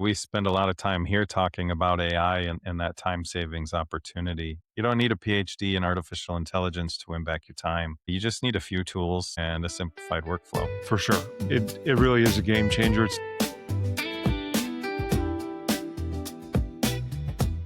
We spend a lot of time here talking about AI and that time savings opportunity. You don't need a PhD in artificial intelligence to win back your time. You just need a few tools and a simplified workflow. For sure. It really is a game changer.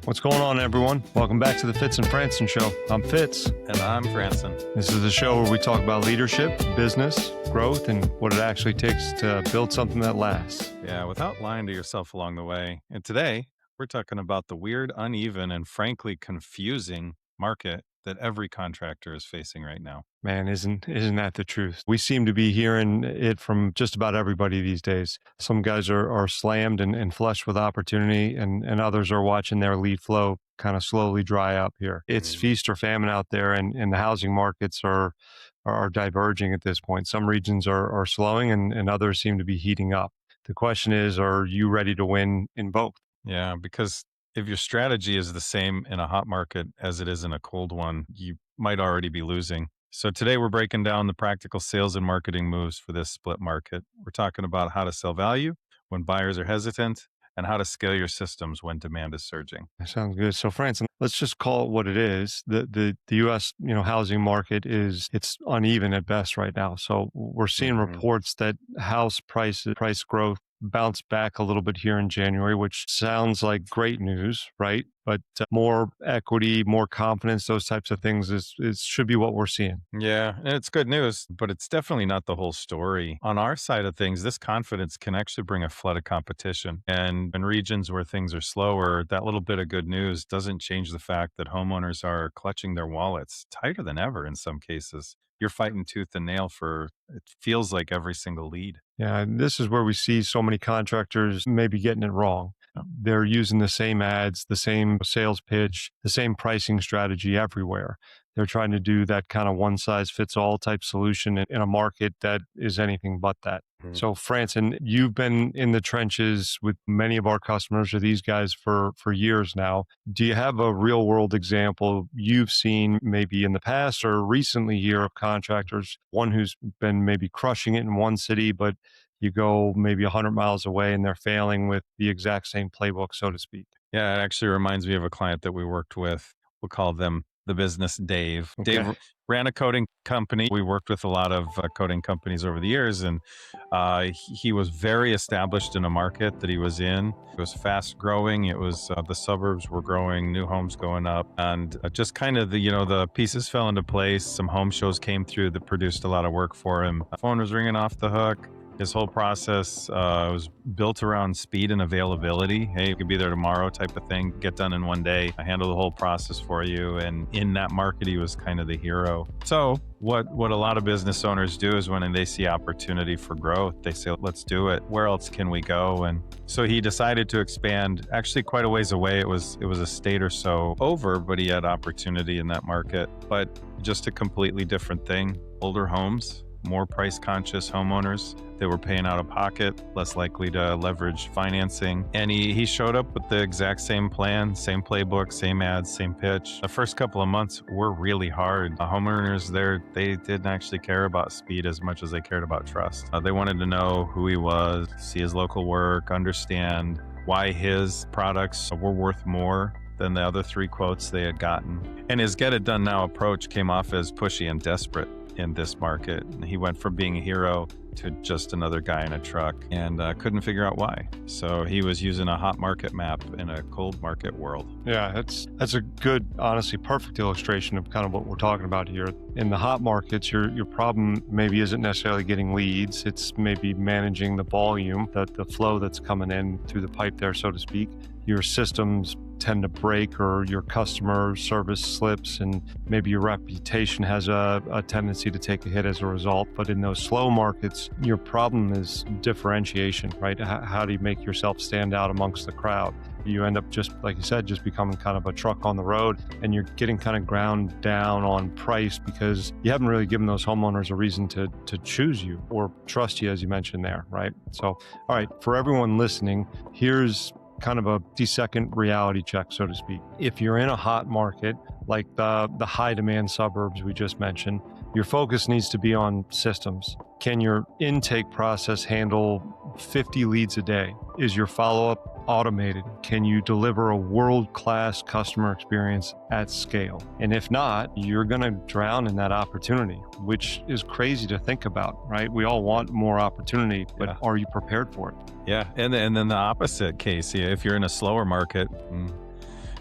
What's going on, everyone? Welcome back to the Fitz Franson Show. I'm Fitz. And I'm Franson. This is the show where we talk about leadership, business, growth, and what it actually takes to build something that lasts. Yeah, without lying to yourself along the way. And today, we're talking about the weird, uneven, and frankly confusing market that every contractor is facing right now. Man, isn't that the truth? We seem to be hearing it from just about everybody these days. Some guys are slammed and flushed with opportunity, and others are watching their lead flow kind of slowly dry up here. It's feast or famine out there, and the housing markets are diverging at this point. Some regions are slowing, and others seem to be heating up. The question is, are you ready to win in both? Yeah, because if your strategy is the same in a hot market as it is in a cold one, you might already be losing. So today we're breaking down the practical sales and marketing moves for this split market. We're talking about how to sell value when buyers are hesitant and how to scale your systems when demand is surging. That sounds good. So, Franson, let's just call it what it is. The U.S. housing market it's uneven at best right now. So we're seeing reports that house price growth bounced back a little bit here in January, which sounds like great news, right? But more equity, more confidence, those types of things should be what we're seeing. Yeah, and it's good news, but it's definitely not the whole story. On our side of things, this confidence can actually bring a flood of competition. And in regions where things are slower, that little bit of good news doesn't change the fact that homeowners are clutching their wallets tighter than ever in some cases. You're fighting tooth and nail for, it feels like, every single lead. Yeah, and this is where we see so many contractors maybe getting it wrong. They're using the same ads, the same sales pitch, the same pricing strategy everywhere. They're trying to do that kind of one size fits all type solution in a market that is anything but that. So, Franson, you've been in the trenches with many of our customers or these guys for years now. Do you have a real world example you've seen maybe in the past or recently here of contractors, one who's been maybe crushing it in one city, but you go maybe 100 miles away and they're failing with the exact same playbook, so to speak? Yeah, it actually reminds me of a client that we worked with. We'll call them the business Dave. Okay. Dave ran a coding company. We worked with a lot of coding companies over the years, and he was very established in a market that he was in. It was fast growing. It was the suburbs were growing, new homes going up, and just kind of the pieces fell into place. Some home shows came through that produced a lot of work for him. The phone was ringing off the hook. His whole process was built around speed and availability. Hey, you could be there tomorrow type of thing, get done in one day. I handle the whole process for you. And in that market, he was kind of the hero. So what a lot of business owners do is when they see opportunity for growth, they say, let's do it. Where else can we go? And so he decided to expand actually quite a ways away. It was a state or so over, but he had opportunity in that market. But just a completely different thing. Older homes, more price conscious homeowners. They were paying out of pocket, less likely to leverage financing. And he showed up with the exact same plan, same playbook, same ads, same pitch. The first couple of months were really hard. The homeowners there, they didn't actually care about speed as much as they cared about trust. They wanted to know who he was, see his local work, understand why his products were worth more than the other 3 quotes they had gotten. And his get it done now approach came off as pushy and desperate in this market. He went from being a hero to just another guy in a truck and couldn't figure out why. So he was using a hot market map in a cold market world. Yeah, that's a good, honestly, perfect illustration of kind of what we're talking about here. In the hot markets, your problem maybe isn't necessarily getting leads. It's maybe managing the volume, the flow that's coming in through the pipe there, so to speak. Your systems tend to break or your customer service slips and maybe your reputation has a tendency to take a hit as a result. But in those slow markets, your problem is differentiation, right? How do you make yourself stand out amongst the crowd? You end up just, like you said, just becoming kind of a truck on the road and you're getting kind of ground down on price because you haven't really given those homeowners a reason to choose you or trust you, as you mentioned there, right? So, all right, for everyone listening, here's kind of a 50-second reality check, so to speak. If you're in a hot market, like the high demand suburbs we just mentioned, Your focus needs to be on systems. Can your intake process handle 50 leads a day? Is your follow-up automated? Can you deliver a world-class customer experience at scale? And if not, you're going to drown in that opportunity, which is crazy to think about, right? We all want more opportunity, but are you prepared for it? Yeah. And then the opposite case, if you're in a slower market,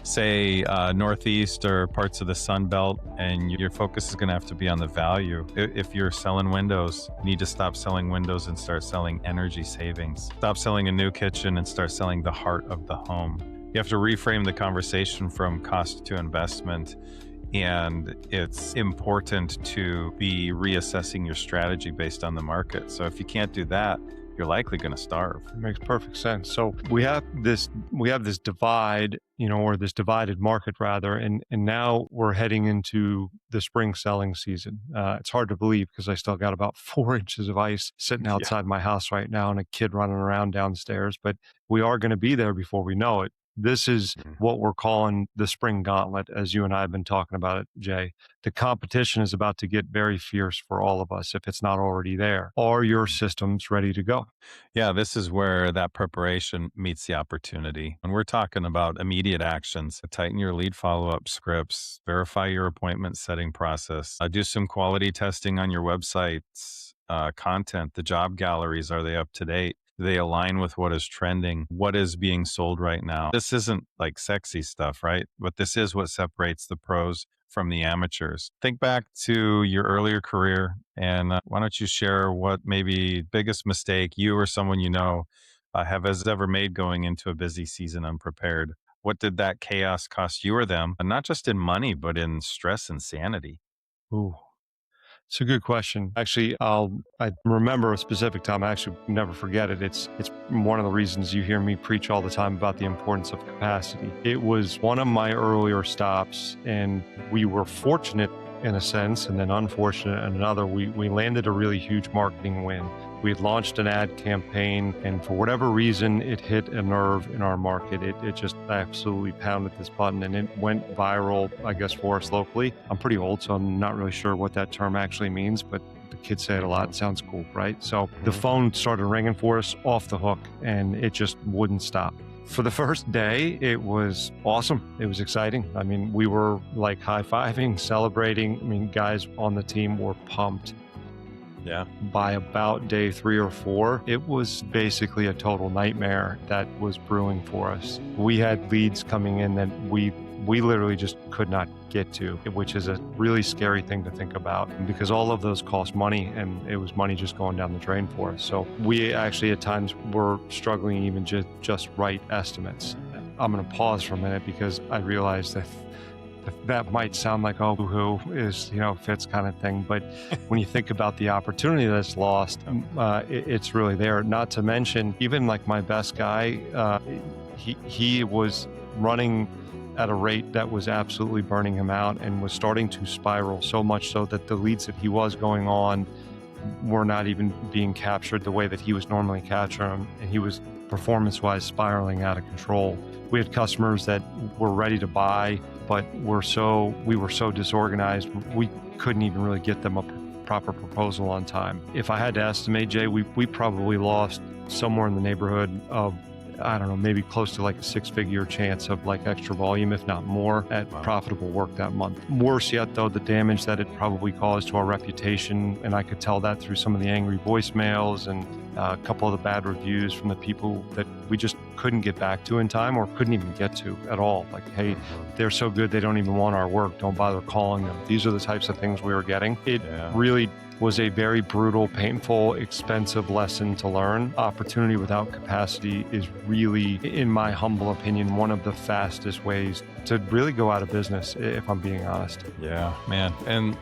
say Northeast or parts of the Sun Belt, and your focus is going to have to be on the value. If you're selling windows, you need to stop selling windows and start selling energy savings. Stop selling a new kitchen and start selling the heart of the home. You have to reframe the conversation from cost to investment. And it's important to be reassessing your strategy based on the market. So if you can't do that, you're likely going to starve. It makes perfect sense. So we have this divide, or this divided market rather, and now we're heading into the spring selling season. It's hard to believe because I still got about 4 inches of ice sitting outside my house right now and a kid running around downstairs, but we are going to be there before we know it. This is what we're calling the spring gauntlet, as you and I have been talking about it, Jay. The competition is about to get very fierce for all of us if it's not already there. Are your systems ready to go? Yeah, this is where that preparation meets the opportunity. And we're talking about immediate actions. Tighten your lead follow-up scripts, verify your appointment setting process, do some quality testing on your website's content. The job galleries, are they up to date? Do they align with what is trending? What is being sold right now? This isn't like sexy stuff, right? But this is what separates the pros from the amateurs. Think back to your earlier career, and why don't you share what maybe biggest mistake you or someone you know has ever made going into a busy season unprepared? What did that chaos cost you or them? And not just in money, but in stress and sanity. Ooh. It's a good question. Actually, I remember a specific time. I actually never forget it. It's one of the reasons you hear me preach all the time about the importance of capacity. It was one of my earlier stops, and we were fortunate in a sense, and then unfortunate in another. We landed a really huge marketing win. We had launched an ad campaign, and for whatever reason, it hit a nerve in our market. It just absolutely pounded this button, and it went viral, I guess, for us locally. I'm pretty old, so I'm not really sure what that term actually means, but the kids say it a lot. It sounds cool, right? So the phone started ringing for us off the hook, and it just wouldn't stop. For the first day, it was awesome. It was exciting. I mean, we were like high-fiving, celebrating. I mean, guys on the team were pumped. Yeah. By about day 3 or 4, it was basically a total nightmare that was brewing for us. We had leads coming in that we literally just could not get to, which is a really scary thing to think about because all of those cost money, and it was money just going down the drain for us. So we actually at times were struggling even just write estimates. I'm going to pause for a minute because I realized that might sound like, oh, who is, Fitz kind of thing. But when you think about the opportunity that's lost, it's really there. Not to mention, even like my best guy, he was running at a rate that was absolutely burning him out and was starting to spiral, so much so that the leads that he was going on were not even being captured the way that he was normally capturing them. And he was performance-wise spiraling out of control. We had customers that were ready to buy, but we were so disorganized, we couldn't even really get them a proper proposal on time. If I had to estimate, Jay, we probably lost somewhere in the neighborhood of, I don't know, maybe close to like a 6-figure chance of like extra volume, if not more, at profitable work that month. Worse yet, though, the damage that it probably caused to our reputation, and I could tell that through some of the angry voicemails and a couple of the bad reviews from the people that we just couldn't get back to in time or couldn't even get to at all. Like, hey, they're so good, they don't even want our work. Don't bother calling them. These are the types of things we were getting. It really was a very brutal, painful, expensive lesson to learn. Opportunity without capacity is really, in my humble opinion, one of the fastest ways to really go out of business, if I'm being honest. Yeah, man. And,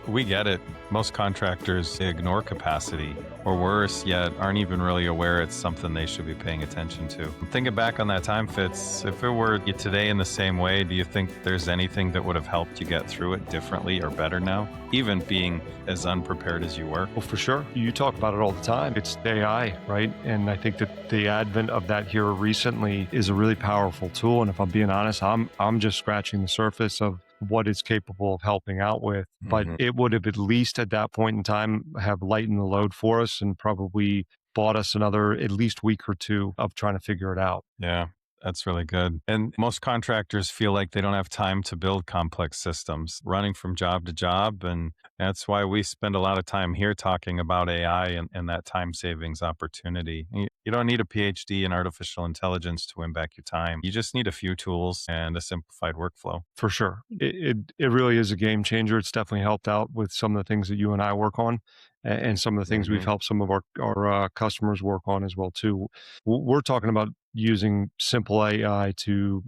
we get it. Most contractors ignore capacity, or worse yet, aren't even really aware it's something they should be paying attention to. Thinking back on that time, Fitz, if it were today in the same way, do you think there's anything that would have helped you get through it differently or better now, even being as unprepared as you were? Well, for sure. You talk about it all the time. It's AI, right? And I think that the advent of that here recently is a really powerful tool. And if I'm being honest, I'm just scratching the surface of what it's capable of helping out with. But Mhm. it would have at least at that point in time have lightened the load for us and probably bought us another at least week or two of trying to figure it out. Yeah, that's really good. And most contractors feel like they don't have time to build complex systems, running from job to job. And that's why we spend a lot of time here talking about AI and that time savings opportunity. You don't need a PhD in artificial intelligence to win back your time. You just need a few tools and a simplified workflow. For sure. It really is a game changer. It's definitely helped out with some of the things that you and I work on, and some of the things we've Hmm. helped some of our customers work on as well too. We're talking about using simple AI to,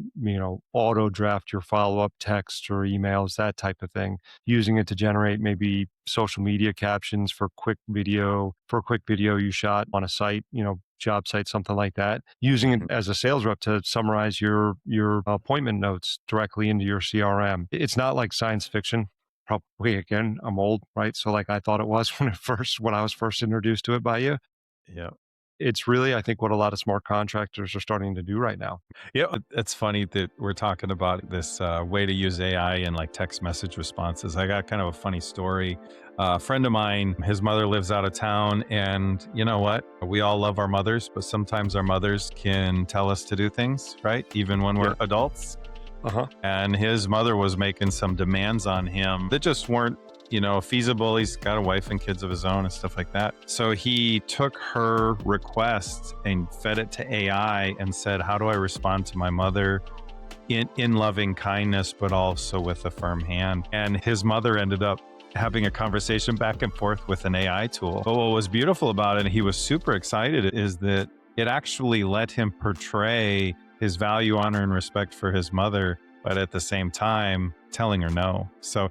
auto draft your follow-up text or emails, that type of thing, using it to generate maybe social media captions for a quick video you shot on a site, job site, something like that, using it Hmm. as a sales rep to summarize your appointment notes directly into your CRM. It's not like science fiction. Probably, again, I'm old, right? So like I thought it was when I was first introduced to it by you. Yeah. It's really, I think, what a lot of smart contractors are starting to do right now. Yeah, it's funny that we're talking about this way to use AI in like text message responses. I got kind of a funny story. A friend of mine, his mother lives out of town, and you know what? We all love our mothers, but sometimes our mothers can tell us to do things, right? Even when we're Yeah. adults. Uh-huh. And his mother was making some demands on him that just weren't, feasible. He's got a wife and kids of his own and stuff like that. So he took her request and fed it to AI and said, how do I respond to my mother in loving kindness, but also with a firm hand? And his mother ended up having a conversation back and forth with an AI tool. But what was beautiful about it, and he was super excited, is that it actually let him portray his value, honor, and respect for his mother, but at the same time telling her no. So,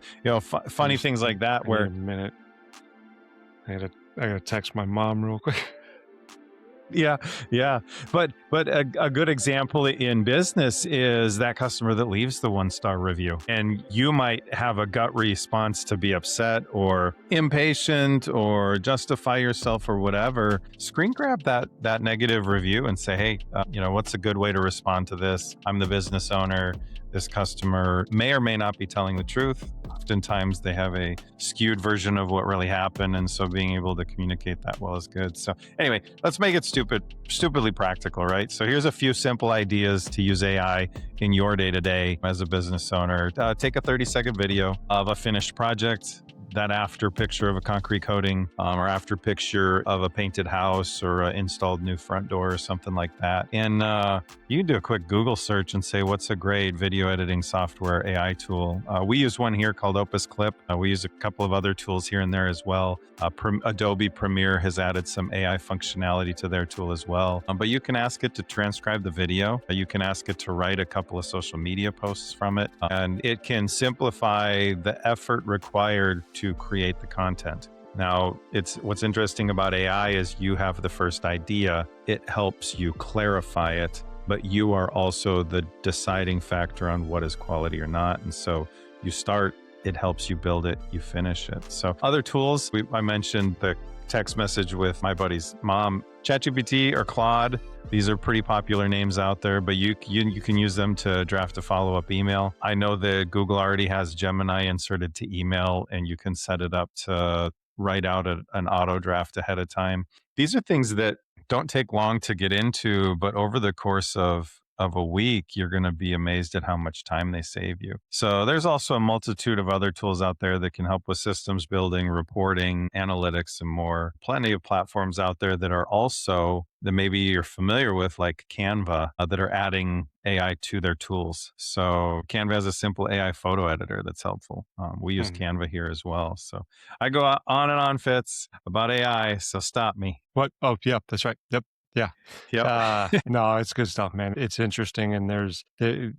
funny things like that I need where a minute. I gotta text my mom real quick. yeah, yeah. But a good example in business is that customer that leaves the 1-star review. And you might have a gut response to be upset or impatient or justify yourself or whatever. Screen grab that negative review and say, hey, what's a good way to respond to this? I'm the business owner. This customer may or may not be telling the truth. Oftentimes they have a skewed version of what really happened. And so being able to communicate that well is good. So anyway, let's make it stupidly practical, right? So here's a few simple ideas to use AI in your day-to-day as a business owner. Take a 30-second video of a finished project, that after picture of a concrete coating, or after picture of a painted house or an installed new front door or something like that. And you can do a quick Google search and say, what's a great video editing software AI tool? We use one here called Opus Clip. We use a couple of other tools here and there as well. Adobe Premiere has added some AI functionality to their tool as well. But you can ask it to transcribe the video. You can ask it to write a couple of social media posts from it. And it can simplify the effort required to create the content. Now, what's interesting about AI is you have the first idea. It helps you clarify it, but you are also the deciding factor on what is quality or not. And so you start, it helps you build it, you finish it. So other tools, I mentioned the text message with my buddy's mom, ChatGPT or Claude. These are pretty popular names out there, but you can use them to draft a follow-up email. I know that Google already has Gemini inserted to email, and you can set it up to write out an auto draft ahead of time. These are things that don't take long to get into, but over the course of a week, you're going to be amazed at how much time they save you. So there's also a multitude of other tools out there that can help with systems building, reporting, analytics, and more. Plenty of platforms out there that are also that maybe you're familiar with, like Canva, that are adding AI to their tools. So Canva has a simple AI photo editor that's helpful. We use Mhm. Canva here as well. So I go on and on, Fitz, about AI. So stop me. What? Oh, yeah, that's right. Yep. Yeah. Yep. No, it's good stuff, man. It's interesting, and there's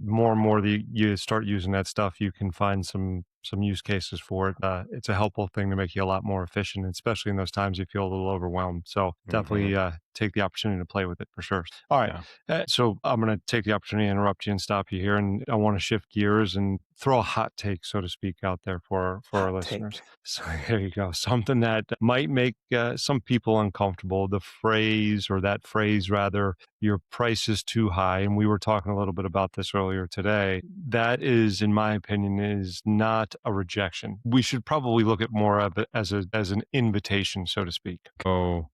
more and more that you start using that stuff, you can find some use cases for it. It's a helpful thing to make you a lot more efficient, especially in those times you feel a little overwhelmed. So Mhm. definitely take the opportunity to play with it for sure. All right. Yeah. So I'm going to take the opportunity to interrupt you and stop you here, and I want to shift gears and throw a hot take, so to speak, out there for our Hot take. listeners. So here you go. Something that might make some people uncomfortable. The phrase, or that phrase rather, your price is too high, and we were talking a little bit about this earlier today, that is, in my opinion, is not a rejection. We should probably look at more of it as an invitation, so to speak. Oh,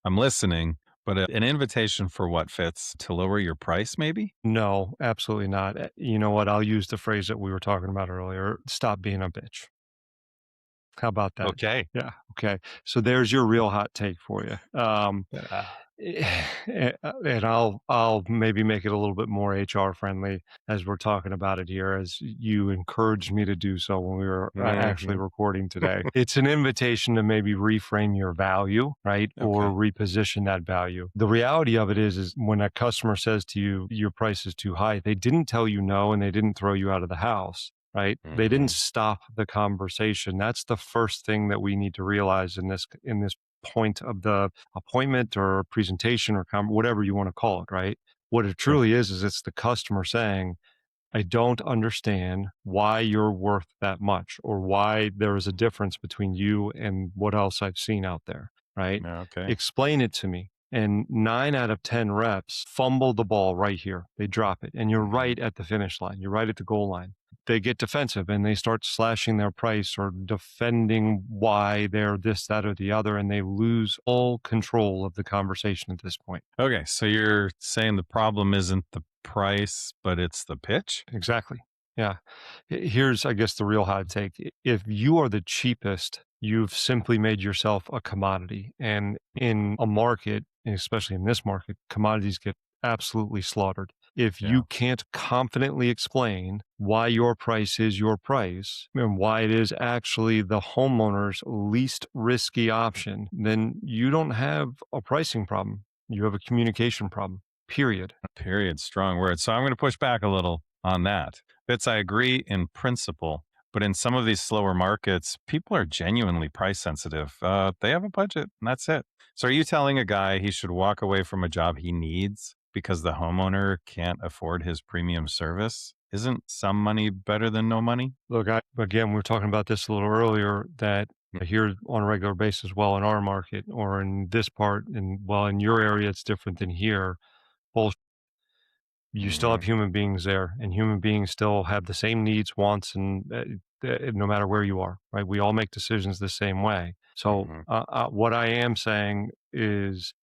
I'm listening, but an invitation for what, Fitz? To lower your price, maybe? No, absolutely not. You know what? I'll use the phrase that we were talking about earlier. Stop being a bitch. How about that? Okay. Yeah. Okay. So there's your real hot take for you. Ah, And I'll maybe make it a little bit more HR friendly as we're talking about it here, as you encouraged me to do so when we were actually mhm. recording today. It's an invitation to maybe reframe your value, right? Or Okay. reposition that value. The reality of it is when a customer says to you, your price is too high, they didn't tell you no and they didn't throw you out of the house. Right? They didn't Mhm. stop the conversation. That's the first thing that we need to realize in this point of the appointment or presentation or whatever you want to call it, right? What it Sure. truly is it's the customer saying, I don't understand why you're worth that much or why there is a difference between you and what else I've seen out there, right? Yeah, okay. Explain it to me. And 9 out of 10 reps fumble the ball right here. They drop it. And you're Mhm. right at the finish line. You're right at the goal line. They get defensive and they start slashing their price or defending why they're this, that, or the other. And they lose all control of the conversation at this point. Okay, so you're saying the problem isn't the price, but it's the pitch? Exactly. Yeah. Here's, I guess, the real hot take. If you are the cheapest, you've simply made yourself a commodity. And in a market, and especially in this market, commodities get absolutely slaughtered. If Yeah. you can't confidently explain why your price is your price and why it is actually the homeowner's least risky option, then you don't have a pricing problem. You have a communication problem, period. Period. Strong word. So I'm going to push back a little on that. Fitz, I agree in principle, but in some of these slower markets, people are genuinely price sensitive. They have a budget, and that's it. So are you telling a guy he should walk away from a job he needs because the homeowner can't afford his premium service? Isn't some money better than no money? Look, again, we were talking about this a little earlier that here on a regular basis, well, in our market or in this part, and well, in your area, it's different than here. Both you still have Mm-hmm. human beings there, and human beings still have the same needs, wants, and no matter where you are, right? We all make decisions the same way. So, Mm-hmm. what I am saying is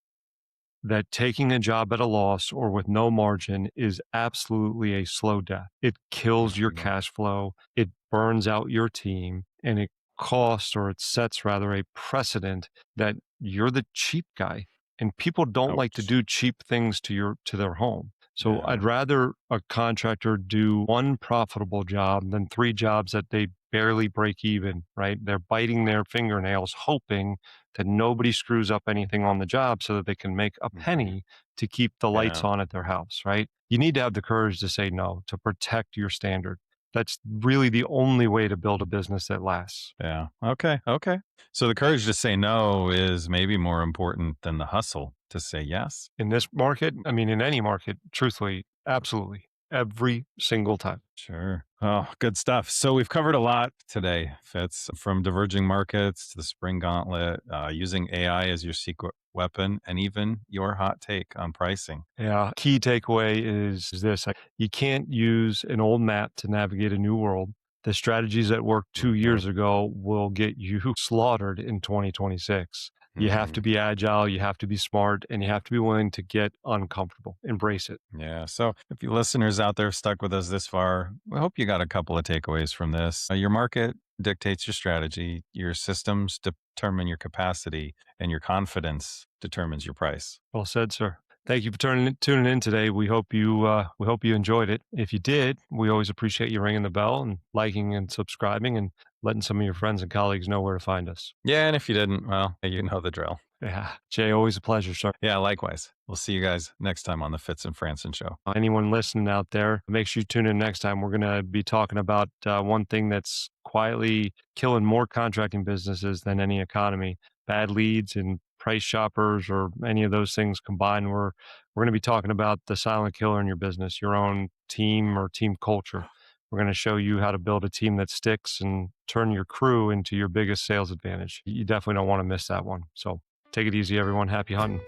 that taking a job at a loss or with no margin is absolutely a slow death. It kills your Mm-hmm. cash flow, it burns out your team, and it costs or it sets rather a precedent that you're the cheap guy. And people don't like to Ouch. do cheap things to their home. So Yeah. I'd rather a contractor do one profitable job than 3 jobs that they barely break even, right? They're biting their fingernails hoping that nobody screws up anything on the job so that they can make a Mm-hmm. penny to keep the lights Yeah. on at their house, right? You need to have the courage to say no, to protect your standard. That's really the only way to build a business that lasts. Yeah. Okay. Okay. So the courage to say no is maybe more important than the hustle to say yes. In this market, I mean, in any market, truthfully, absolutely. Every single time. Sure. Oh, good stuff. So we've covered a lot today, Fitz, from diverging markets to the spring gauntlet, using AI as your secret weapon, and even your hot take on pricing. Yeah. Key takeaway is this you can't use an old map to navigate a new world. The strategies that worked 2 years ago will get you slaughtered in 2026. You have Mm-hmm. to be agile, you have to be smart, and you have to be willing to get uncomfortable. Embrace it. Yeah. So if you listeners out there stuck with us this far, we hope you got a couple of takeaways from this. Your market dictates your strategy, your systems determine your capacity, and your confidence determines your price. Well said, sir. Thank you for tuning in today. We hope you enjoyed it. If you did, we always appreciate you ringing the bell and liking and subscribing and letting some of your friends and colleagues know where to find us. Yeah. And if you didn't, well, you know the drill. Yeah, Jay, always a pleasure, sir. Yeah. Likewise. We'll see you guys next time on the Fitz and Franson Show. Anyone listening out there, make sure you tune in next time. We're going to be talking about one thing that's quietly killing more contracting businesses than any economy: bad leads and price shoppers, or any of those things combined. We're going to be talking about the silent killer in your business, your own team or team culture. We're going to show you how to build a team that sticks and turn your crew into your biggest sales advantage. You definitely don't want to miss that one. So take it easy, everyone. Happy hunting.